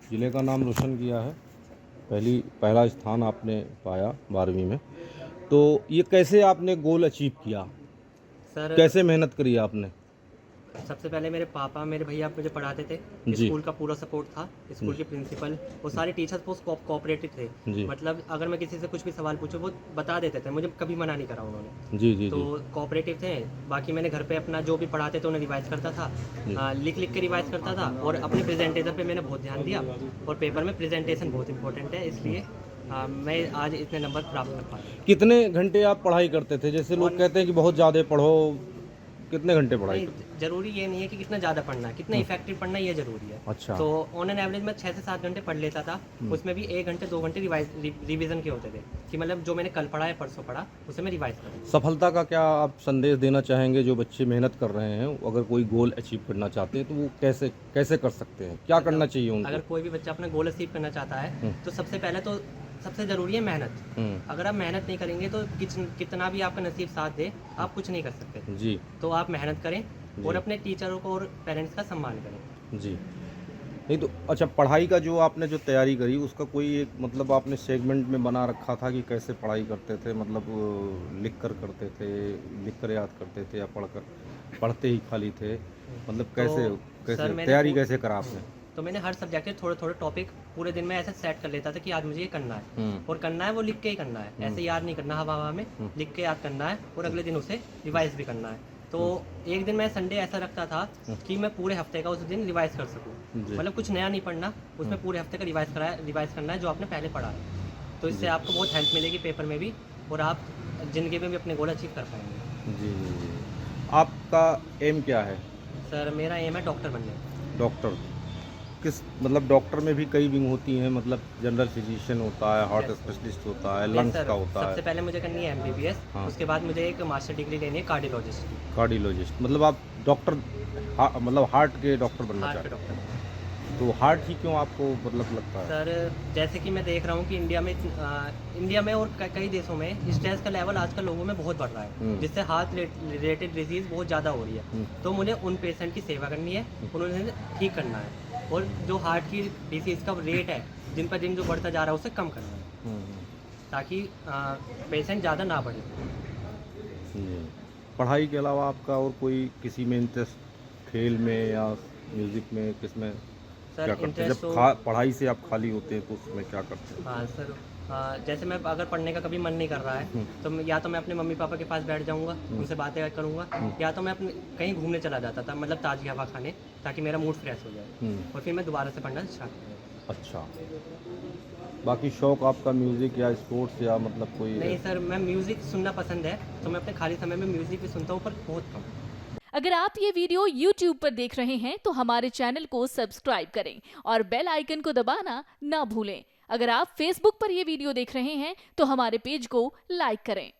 ज़िले का नाम रोशन किया है। पहला स्थान आपने पाया 12वीं में। तो ये कैसे आपने गोल अचीव किया? सर कैसे मेहनत करी आपने? सबसे पहले मेरे पापा मेरे भैया मुझे पढ़ाते थे। जी। स्कूल का पूरा सपोर्ट था। स्कूल के प्रिंसिपल वो सारे टीचर्स बहुत कोऑपरेटिव थे। जी। मतलब अगर मैं किसी से कुछ भी सवाल पूछूं वो बता देते थे, मुझे कभी मना नहीं करा उन्होंने। जी, जी, तो जी। कोऑपरेटिव थे। बाकी मैंने घर पे अपना जो भी पढ़ाते थे उन्हें रिवाइज करता था। जी। लिख लिख के रिवाइज करता था और अपने प्रेजेंटेशन पे मैंने बहुत ध्यान दिया। और पेपर में प्रेजेंटेशन बहुत इंपॉर्टेंट है, इसलिए मैं आज इतने नंबर प्राप्त कर पाया। कितने घंटे आप पढ़ाई करते थे? जैसे लोग कहते हैं कि बहुत ज़्यादा पढ़ो, कितने घंटे पढ़ाई नहीं, करते थे? ज़रूरी ये नहीं है कि कितना ज़्यादा पढ़ना है, कितना इफेक्टिव पढ़ना है ये ज़रूरी है। अच्छा। तो ऑन एन एवरेज मैं 6 से 7 घंटे पढ़ लेता था। उसमें भी 1 घंटे 2 घंटे रिवीजन के होते थे कि मतलब जो मैंने कल पढ़ा है परसों पढ़ा उसे मैं रिवाइज करूँ। सफलता का क्या आप संदेश देना चाहेंगे जो बच्चे मेहनत कर रहे हैं, अगर कोई गोल अचीव करना चाहते हैं तो वो कैसे कैसे कर सकते हैं? क्या करना चाहिए उनको? अगर कोई भी बच्चा अपना गोल अचीव करना चाहता है तो सबसे पहले तो सबसे ज़रूरी है मेहनत। हुँ। अगर आप मेहनत नहीं करेंगे तो कितना भी आपका नसीब साथ दे, आप कुछ नहीं कर सकते। जी। तो आप मेहनत करें और जी। अपने टीचरों को और पेरेंट्स का सम्मान करें। जी। नहीं तो अच्छा, पढ़ाई का जो आपने जो तैयारी करी उसका कोई एक मतलब आपने सेगमेंट में बना रखा था कि कैसे पढ़ाई करते थे? मतलब लिख कर करते थे, लिख कर याद करते थे या पढ़ते ही खाली थे? मतलब तो कैसे सर कैसे मैंने तैयारी कैसे करा आपने? तो मैंने हर सब्जेक्ट के थोड़े-थोड़े टॉपिक पूरे दिन में ऐसे सेट कर लेता था कि आज मुझे ये करना है। हुँ। और करना है वो लिख के ही करना है। ऐसे याद नहीं करना हवा-हवा में, लिख के याद करना है और अगले दिन उसे रिवाइज़ भी करना है। तो एक दिन मैं संडे ऐसा रखता था कि मैं पूरे हफ्ते का उस दिन रिवाइज़ कर सकूँ। जी। मतलब कुछ नया नहीं पढ़ना, उसमें पूरे हफ्ते का रिवाइज़ करना है जो आपने पहले पढ़ा है। तो इससे जी। आपको बहुत हेल्प मिलेगी पेपर में भी और आप ज़िंदगी में भी अपने गोल अचीव कर पाएँगे। जी, जी, जी। आपका एम क्या है? सर मेरा एम है डॉक्टर बनने का। डॉक्टर? किस मतलब डॉक्टर में भी कई विंग होती हैं, मतलब जनरल फिजिशियन होता है, हार्ट यस। स्पेशलिस्ट होता है, नहीं लंग्स सर, का होता सबसे है। पहले मुझे करनी है एमबीबीएस। हाँ। उसके बाद मुझे एक मास्टर डिग्री लेनी है कार्डियोलॉजिस्ट की। कार्डियोलॉजिस्ट मतलब आप डॉक्टर मतलब हार्ट के डॉक्टर बनना हार्ट के चाहते डॉक्टर। हैं। तो हार्ट ही क्यों आपको मतलब लगता है? सर जैसे कि मैं देख रहा हूँ कि इंडिया में और कई देशों में स्ट्रेस का लेवल आजकल लोगों में बहुत बढ़ रहा है, जिससे हार्ट रिलेटेड डिजीज़ बहुत ज़्यादा हो रही है। तो मुझे उन पेशेंट की सेवा करनी है, उन्हें ठीक करना है और जो हार्ट की डिसीज़ का रेट है दिन पर दिन जो बढ़ता जा रहा है उसे कम करना है, हुँ, हुँ। ताकि पेशेंट ज़्यादा ना बढ़े। जी। पढ़ाई के अलावा आपका और कोई किसी में इंटरेस्ट, खेल में या म्यूज़िक में, किसमें सर क्या करते हैं? इंटरेस्ट जब तो पढ़ाई से आप खाली होते हैं तो उसमें क्या करते हैं? हाँ सर, जैसे मैं अगर पढ़ने का कभी मन नहीं कर रहा है तो या तो मैं अपने मम्मी पापा के पास बैठ जाऊंगा, उनसे बातें करूंगा, या तो मैं अपने कहीं घूमने चला जाता था, मतलब ताज़ी हवा खाने, ताकि मेरा मूड फ्रेश हो जाए और फिर मैं दोबारा से पढ़ना स्टार्ट करूँ। अच्छा। बाकी शौक आपका म्यूज़िक या स्पोर्ट्स या मतलब कोई नहीं सर, मैं म्यूज़िक सुनना पसंद है तो मैं अपने खाली समय में म्यूज़िक भी सुनता हूँ, पर बहुत कम। अगर आप ये वीडियो YouTube पर देख रहे हैं तो हमारे चैनल को सब्सक्राइब करें और बेल आइकन को दबाना ना भूलें। अगर आप Facebook पर ये वीडियो देख रहे हैं तो हमारे पेज को लाइक करें।